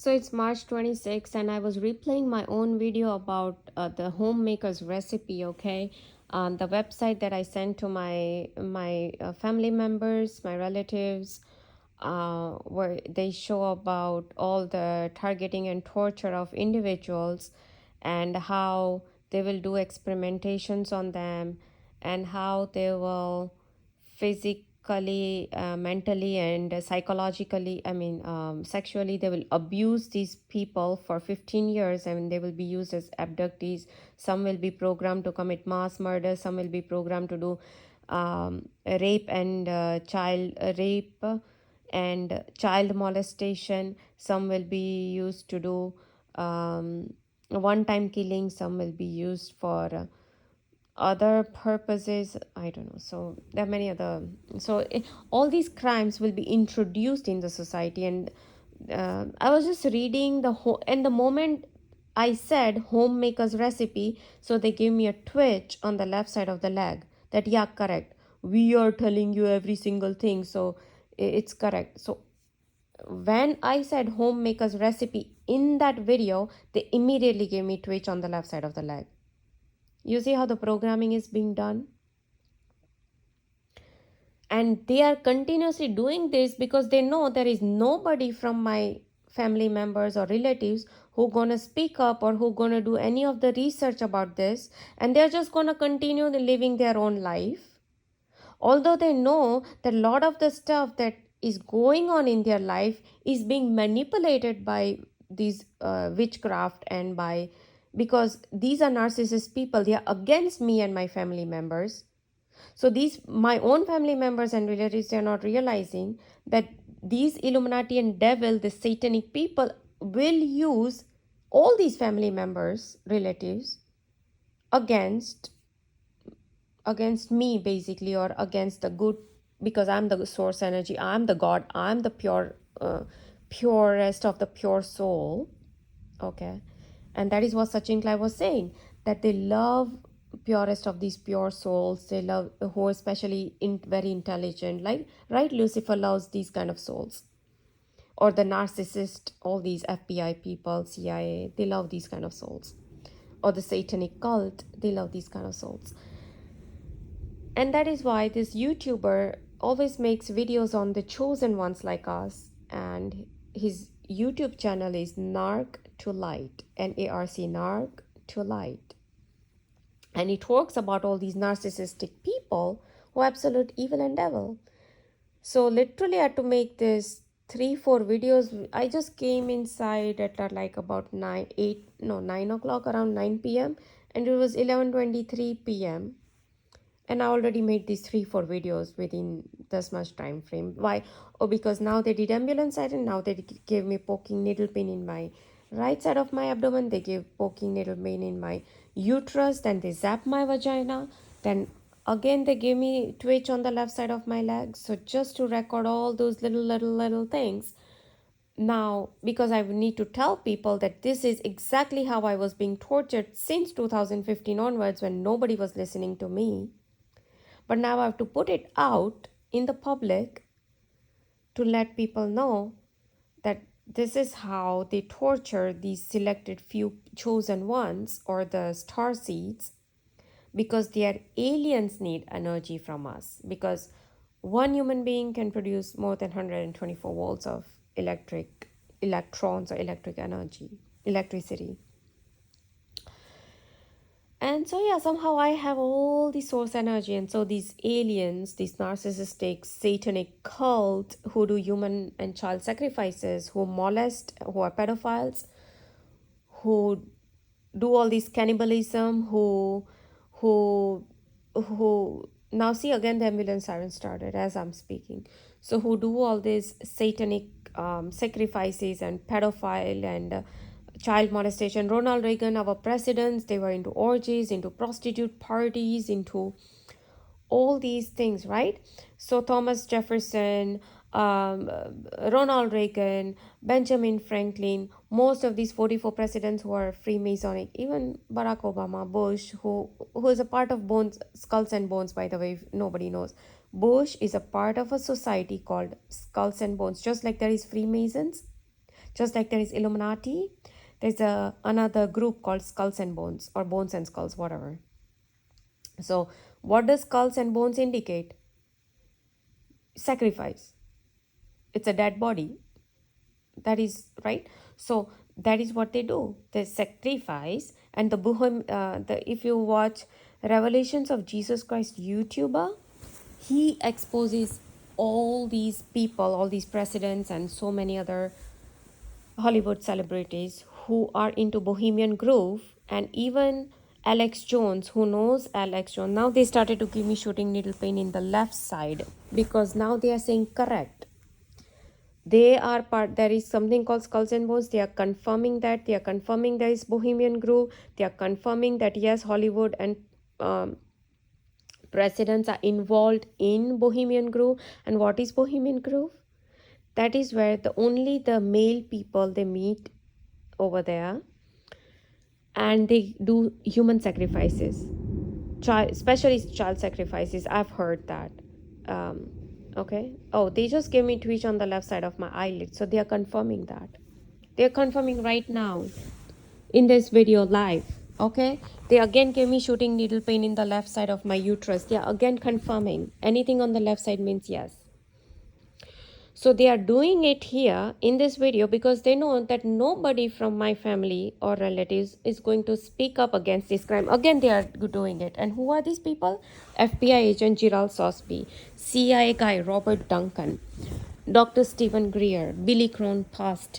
So it's March 26th, and I was replaying my own video about the homemaker's recipe. Okay, on the website that I sent to my family members, my relatives, where they show about all the targeting and torture of individuals, and how they will do experimentations on them, and how they will physically, mentally, and psychologically, sexually, they will abuse these people for 15 years. They will be used as abductees. Some will be programmed to commit mass murder. Some will be programmed to do rape and child rape and child molestation. Some will be used to do one time killing. Some will be used for other purposes. I don't know. So there are many other. All these crimes will be introduced in the society. And I was just reading and the moment I said homemaker's recipe, so they gave me a twitch on the left side of the leg that, yeah, correct, we are telling you every single thing, so it's correct. So when I said homemaker's recipe in that video, they immediately gave me twitch on the left side of the leg. You see how the programming is being done? And they are continuously doing this because they know there is nobody from my family members or relatives who gonna speak up or who gonna do any of the research about this, and they're just gonna continue living their own life, although they know that a lot of the stuff that is going on in their life is being manipulated by these witchcraft, and by, because these are narcissist people, they are against me and my family members. So these, my own family members and relatives, they are not realizing that these Illuminati and devil, the satanic people, will use all these family members, relatives, against me, basically, or against the good, because I'm the source energy, I'm the God, I'm the purest of the pure soul. Okay. And that is what Sachin Klai was saying, that they love purest of these pure souls. They love who are especially very intelligent, like, right, Lucifer loves these kind of souls, or the narcissist, all these FBI people, CIA, they love these kind of souls, or the satanic cult, they love these kind of souls. And that is why this YouTuber always makes videos on the chosen ones like us. And his YouTube channel is Narc to Light, NARC, Narc to Light. And it talks about all these narcissistic people who are absolute evil and devil. So literally I had to make this 3-4 videos. I just came inside at like about 9 o'clock, around 9 p.m. and it was 11:23 p.m. and I already made these 3-4 videos within this much time frame. Why? Oh, because now they did ambulance siren. Now they gave me poking needle pain in my right side of my abdomen. They gave poking needle pain in my uterus. Then they zapped my vagina. Then again they gave me twitch on the left side of my leg. So just to record all those little things. Now, because I need to tell people that this is exactly how I was being tortured since 2015 onwards, when nobody was listening to me. But now I have to put it out in the public to let people know that this is how they torture these selected few chosen ones, or the StarSeeds, because their aliens need energy from us. Because one human being can produce more than 124 volts of electrons or electric energy, electricity. And so, yeah, somehow I have all the source energy. And so these aliens, these narcissistic, satanic cult who do human and child sacrifices, who molest, who are pedophiles, who do all this cannibalism, who now see, again the ambulance siren started as I'm speaking. So who do all these satanic sacrifices and pedophile and child molestation. Ronald Reagan, our presidents, they were into orgies, into prostitute parties, into all these things, right? So Thomas Jefferson, Ronald Reagan, Benjamin Franklin, most of these 44 presidents who are Freemasonic, even Barack Obama, Bush, who is a part of Bones, Skulls and Bones, by the way, if nobody knows. Bush is a part of a society called Skulls and Bones, just like there is Freemasons. Just like there is Illuminati, there's another group called Skulls and Bones, or Bones and Skulls, whatever. So what does Skulls and Bones indicate? Sacrifice. It's a dead body. That is right. So that is what they do. They sacrifice. And if you watch Revelations of Jesus Christ YouTuber, he exposes all these people, all these presidents, and so many other Hollywood celebrities who are into Bohemian Grove, and even Alex Jones, who knows Alex Jones. Now they started to give me shooting needle pain in the left side, because now they are saying correct. They are part, there is something called Skulls and Bones. They are confirming that. They are confirming there is Bohemian Grove. They are confirming that yes, Hollywood and presidents are involved in Bohemian Grove. And what is Bohemian Grove? That is where only the male people they meet over there, and they do human sacrifices, especially child sacrifices. I've heard that. Okay. Oh, they just gave me twitch on the left side of my eyelid, so they are confirming that. They are confirming right now in this video live. Okay, they again gave me shooting needle pain in the left side of my uterus. They are again confirming anything on the left side means yes. So they are doing it here in this video because they know that nobody from my family or relatives is going to speak up against this crime. Again, they are doing it. And who are these people? FBI agent Gerald Sosby, CIA guy Robert Duncan, Dr. Stephen Greer, Billy Crone Past,